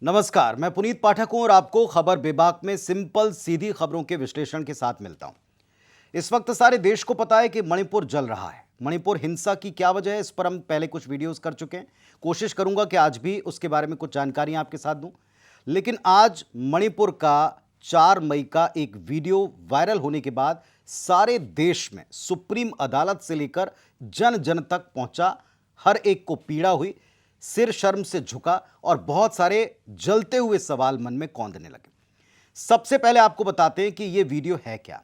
नमस्कार, मैं पुनीत पाठक हूं और आपको खबर बेबाक में सिंपल सीधी खबरों के विश्लेषण के साथ मिलता हूं। इस वक्त सारे देश को पता है कि मणिपुर जल रहा है। मणिपुर हिंसा की क्या वजह है, इस पर हम पहले कुछ वीडियोस कर चुके हैं। कोशिश करूंगा कि आज भी उसके बारे में कुछ जानकारियां आपके साथ दूं। लेकिन आज मणिपुर का 4 मई का एक वीडियो वायरल होने के बाद सारे देश में सुप्रीम अदालत से लेकर जन जन तक पहुंचा। हर एक को पीड़ा हुई, सिर शर्म से झुका और बहुत सारे जलते हुए सवाल मन में कौंधने लगे। सबसे पहले आपको बताते हैं कि यह वीडियो है क्या।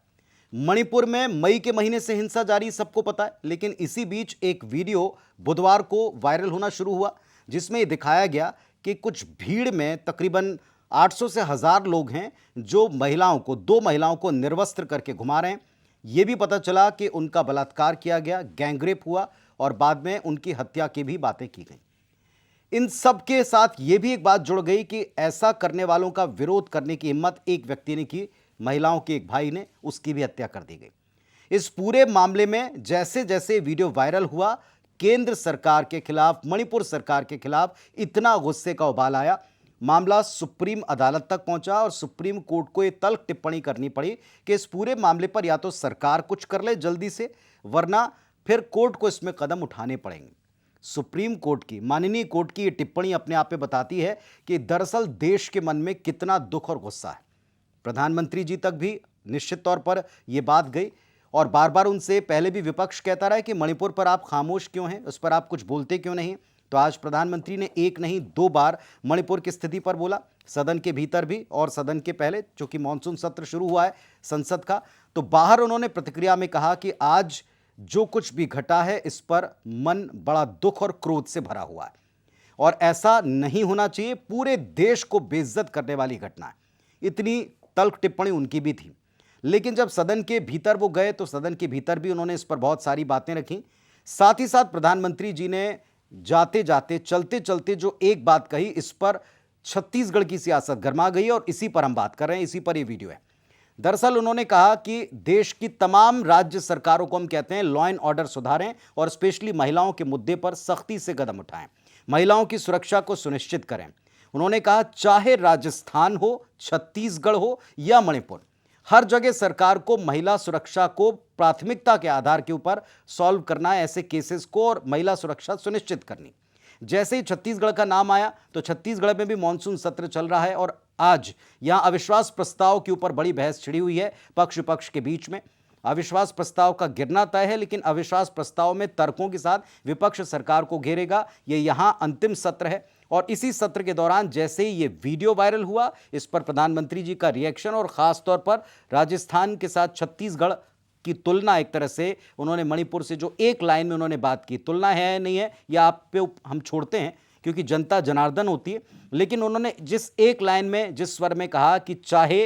मणिपुर में मई के महीने से हिंसा जारी, सबको पता है, लेकिन इसी बीच एक वीडियो बुधवार को वायरल होना शुरू हुआ जिसमें यह दिखाया गया कि कुछ भीड़ में तकरीबन 800 से 1000 लोग हैं जो दो महिलाओं को निर्वस्त्र करके घुमा रहे हैं। यह भी पता चला कि उनका बलात्कार किया गया, गैंगरेप हुआ और बाद में उनकी हत्या की भी बातें की गई। इन सब के साथ यह भी एक बात जुड़ गई कि ऐसा करने वालों का विरोध करने की हिम्मत एक व्यक्ति ने की, महिलाओं के एक भाई ने, उसकी भी हत्या कर दी गई। इस पूरे मामले में जैसे जैसे वीडियो वायरल हुआ, केंद्र सरकार के खिलाफ, मणिपुर सरकार के खिलाफ इतना गुस्से का उबाल आया। मामला सुप्रीम अदालत तक पहुंचा और सुप्रीम कोर्ट को यह तल्ख टिप्पणी करनी पड़ी कि इस पूरे मामले पर या तो सरकार कुछ कर ले जल्दी से, वरना फिर कोर्ट को इसमें कदम उठाने पड़ेंगे। सुप्रीम कोर्ट की, माननीय कोर्ट की यह टिप्पणी अपने आप में बताती है कि दरअसल देश के मन में कितना दुख और गुस्सा है। प्रधानमंत्री जी तक भी निश्चित तौर पर यह बात गई और बार बार उनसे पहले भी विपक्ष कहता रहा कि मणिपुर पर आप खामोश क्यों हैं, उस पर आप कुछ बोलते क्यों नहीं। तो आज प्रधानमंत्री ने एक नहीं 2 बार मणिपुर की स्थिति पर बोला, सदन के भीतर भी और सदन के पहले, चूंकि मानसून सत्र शुरू हुआ है संसद का, तो बाहर उन्होंने प्रतिक्रिया में कहा कि आज जो कुछ भी घटा है इस पर मन बड़ा दुख और क्रोध से भरा हुआ है और ऐसा नहीं होना चाहिए, पूरे देश को बेइज्जत करने वाली घटना है। इतनी तल्ख टिप्पणी उनकी भी थी। लेकिन जब सदन के भीतर वो गए तो सदन के भीतर भी उन्होंने इस पर बहुत सारी बातें रखी। साथ ही साथ प्रधानमंत्री जी ने जाते जाते, चलते चलते जो एक बात कही, इस पर छत्तीसगढ़ की सियासत गर्मा गई और इसी पर हम बात कर रहे हैं, इसी पर यह वीडियो है। दरअसल उन्होंने कहा कि देश की तमाम राज्य सरकारों को हम कहते हैं लॉ एंड ऑर्डर सुधारें और स्पेशली महिलाओं के मुद्दे पर सख्ती से कदम उठाएं, महिलाओं की सुरक्षा को सुनिश्चित करें। उन्होंने कहा चाहे राजस्थान हो, छत्तीसगढ़ हो या मणिपुर, हर जगह सरकार को महिला सुरक्षा को प्राथमिकता के आधार के ऊपर सॉल्व करना है, ऐसे केसेस को, और महिला सुरक्षा सुनिश्चित करनी। जैसे ही छत्तीसगढ़ का नाम आया तो छत्तीसगढ़ में भी मानसून सत्र चल रहा है और आज यहां अविश्वास प्रस्ताव के ऊपर बड़ी बहस छिड़ी हुई है पक्ष विपक्ष के बीच में। अविश्वास प्रस्ताव का गिरना तय है, लेकिन अविश्वास प्रस्ताव में तर्कों के साथ विपक्ष सरकार को घेरेगा। ये यहां अंतिम सत्र है और इसी सत्र के दौरान जैसे ही ये वीडियो वायरल हुआ, इस पर प्रधानमंत्री जी का रिएक्शन और खासतौर पर राजस्थान के साथ छत्तीसगढ़ की तुलना, एक तरह से उन्होंने मणिपुर से जो एक लाइन में उन्होंने बात की, तुलना है नहीं है या आप पे हम छोड़ते हैं क्योंकि जनता जनार्दन होती है, लेकिन उन्होंने जिस एक लाइन में, जिस स्वर में कहा कि चाहे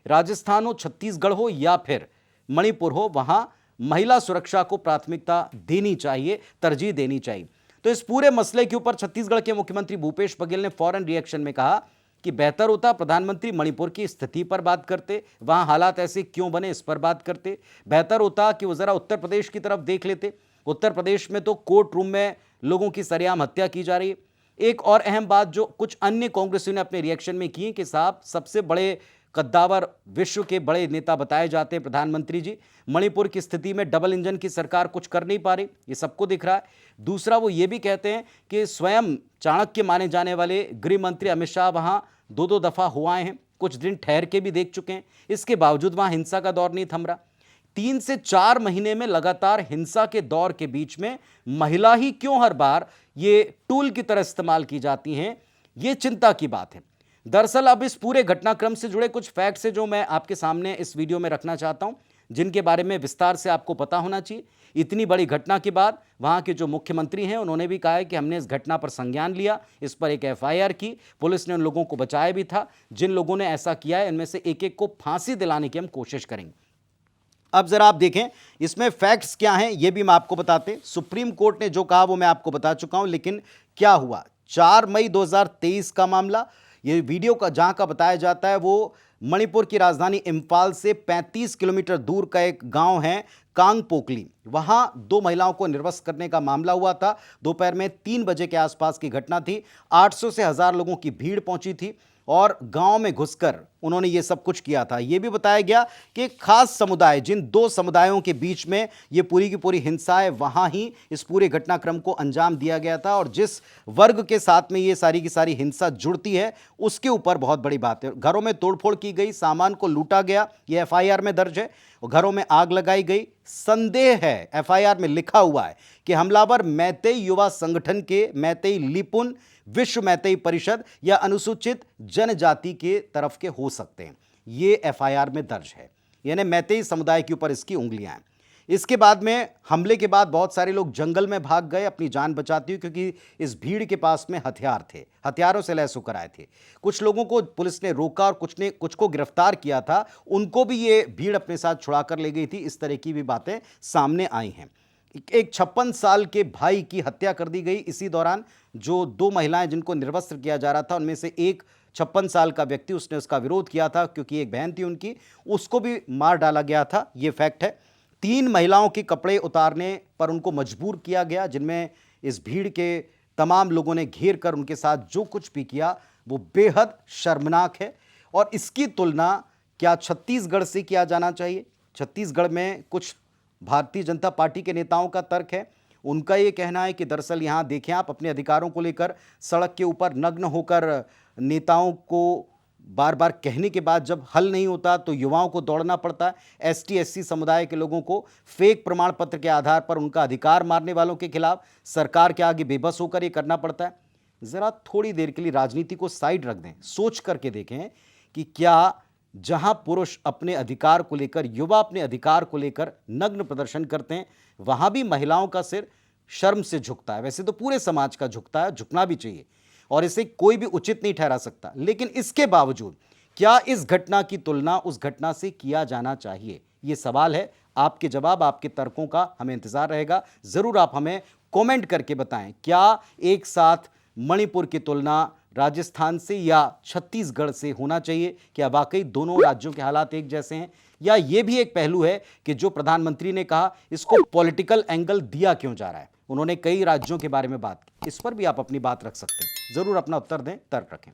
राजस्थान हो, छत्तीसगढ़ हो या फिर मणिपुर हो, वहां महिला सुरक्षा को प्राथमिकता देनी चाहिए, तरजीह देनी चाहिए। तो इस पूरे मसले के ऊपर छत्तीसगढ़ के मुख्यमंत्री भूपेश बघेल ने फौरन रिएक्शन में कहा कि बेहतर होता प्रधानमंत्री मणिपुर की स्थिति पर बात करते, वहां हालात ऐसे क्यों बने इस पर बात करते। बेहतर होता कि वो जरा उत्तर प्रदेश की तरफ देख लेते। उत्तर प्रदेश में तो कोर्ट रूम में लोगों की सरेआम हत्या की जा रही है। एक और अहम बात जो कुछ अन्य कांग्रेसियों ने अपने रिएक्शन में की कि साहब, सबसे बड़े कद्दावर, विश्व के बड़े नेता बताए जाते हैं प्रधानमंत्री जी, मणिपुर की स्थिति में डबल इंजन की सरकार कुछ कर नहीं पा रही, ये सबको दिख रहा है। दूसरा, वो ये भी कहते हैं कि स्वयं चाणक्य माने जाने वाले गृह मंत्री अमित शाह वहां 2-2 दफा हो आए हैं, कुछ दिन ठहर के भी देख चुके हैं, इसके बावजूद वहां हिंसा का दौर नहीं थम रहा। 3 से 4 महीने में लगातार हिंसा के दौर के बीच में महिला ही क्यों हर बार ये टूल की तरह इस्तेमाल की जाती हैं, ये चिंता की बात है। दरअसल अब इस पूरे घटनाक्रम से जुड़े कुछ फैक्ट्स हैं जो मैं आपके सामने इस वीडियो में रखना चाहता हूं, जिनके बारे में विस्तार से आपको पता होना चाहिए। इतनी बड़ी घटना के बाद वहां के जो मुख्यमंत्री हैं उन्होंने भी कहा है कि हमने इस घटना पर संज्ञान लिया, इस पर एक एफआईआर की, पुलिस ने उन लोगों को बचाया भी था। जिन लोगों ने ऐसा किया है इनमें से एक एक को फांसी दिलाने की हम कोशिश करेंगे। अब जरा आप देखें इसमें फैक्ट्स क्या हैं, ये भी मैं आपको बताते। सुप्रीम कोर्ट ने जो कहा वो मैं आपको बता चुका हूं, लेकिन क्या हुआ 4 मई 2023 का मामला, ये वीडियो का जहां का बताया जाता है वो मणिपुर की राजधानी इंफाल से 35 किलोमीटर दूर का एक गांव है कांगपोकली। वहां दो महिलाओं को निर्वस्त्र करने का मामला हुआ था। दोपहर में 3 बजे के आसपास की घटना थी। 800 से 1000 लोगों की भीड़ पहुंची थी और गांव में घुसकर उन्होंने ये सब कुछ किया था। ये भी बताया गया कि एक खास समुदाय, जिन दो समुदायों के बीच में ये पूरी की पूरी हिंसा है, वहां ही इस पूरे घटनाक्रम को अंजाम दिया गया था और जिस वर्ग के साथ में ये सारी की सारी हिंसा जुड़ती है उसके ऊपर बहुत बड़ी बात है। घरों में तोड़फोड़ की गई, सामान को लूटा गया, ये एफआईआर में दर्ज है। और घरों में आग लगाई गई। संदेह है, एफआईआर में लिखा हुआ है कि हमलावर मैतेई युवा संगठन के, मैतेई लिपुन, विश्व मैतेई परिषद या अनुसूचित जनजाति के तरफ के हो सकते हैं। ये एफआईआर में दर्ज है, यानी मैतेई समुदाय के ऊपर इसकी उंगलियां हैं। इसके बाद में, हमले के बाद बहुत सारे लोग जंगल में भाग गए अपनी जान बचाते हुए, क्योंकि इस भीड़ के पास में हथियार थे, हथियारों से लैस होकर आए थे। कुछ लोगों को पुलिस ने रोका और कुछ को गिरफ्तार किया था, उनको भी ये भीड़ अपने साथ छुड़ा कर ले गई थी। इस तरह की भी बातें सामने आई हैं। एक 56 साल के भाई की हत्या कर दी गई इसी दौरान। जो दो महिलाएं जिनको निर्वस्त्र किया जा रहा था, उनमें से एक 56 साल का व्यक्ति, उसने उसका विरोध किया था क्योंकि एक बहन थी उनकी, उसको भी मार डाला गया था। ये फैक्ट है। 3 महिलाओं के कपड़े उतारने पर उनको मजबूर किया गया, जिनमें इस भीड़ के तमाम लोगों ने घेर कर उनके साथ जो कुछ भी किया वो बेहद शर्मनाक है। और इसकी तुलना क्या छत्तीसगढ़ से किया जाना चाहिए? छत्तीसगढ़ में कुछ भारतीय जनता पार्टी के नेताओं का तर्क है, उनका ये कहना है कि दरअसल यहाँ देखें आप, अपने अधिकारों को लेकर सड़क के ऊपर नग्न होकर नेताओं को बार बार कहने के बाद जब हल नहीं होता तो युवाओं को दौड़ना पड़ता है। एसटी एससी समुदाय के लोगों को फेक प्रमाण पत्र के आधार पर उनका अधिकार मारने वालों के खिलाफ सरकार के आगे बेबस होकर ये करना पड़ता है। ज़रा थोड़ी देर के लिए राजनीति को साइड रख दें, सोच करके देखें कि क्या जहां पुरुष अपने अधिकार को लेकर, युवा अपने अधिकार को लेकर नग्न प्रदर्शन करते हैं, वहां भी महिलाओं का सिर शर्म से झुकता है। वैसे तो पूरे समाज का झुकता है, झुकना भी चाहिए और इसे कोई भी उचित नहीं ठहरा सकता। लेकिन इसके बावजूद क्या इस घटना की तुलना उस घटना से किया जाना चाहिए? ये सवाल है। आपके जवाब, आपके तर्कों का हमें इंतजार रहेगा। जरूर आप हमें कमेंट करके बताएं, क्या एक साथ मणिपुर की तुलना राजस्थान से या छत्तीसगढ़ से होना चाहिए? क्या वाकई दोनों राज्यों के हालात एक जैसे हैं? या ये भी एक पहलू है कि जो प्रधानमंत्री ने कहा, इसको पॉलिटिकल एंगल दिया क्यों जा रहा है? उन्होंने कई राज्यों के बारे में बात की, इस पर भी आप अपनी बात रख सकते हैं। जरूर अपना उत्तर दें, तर्क रखें।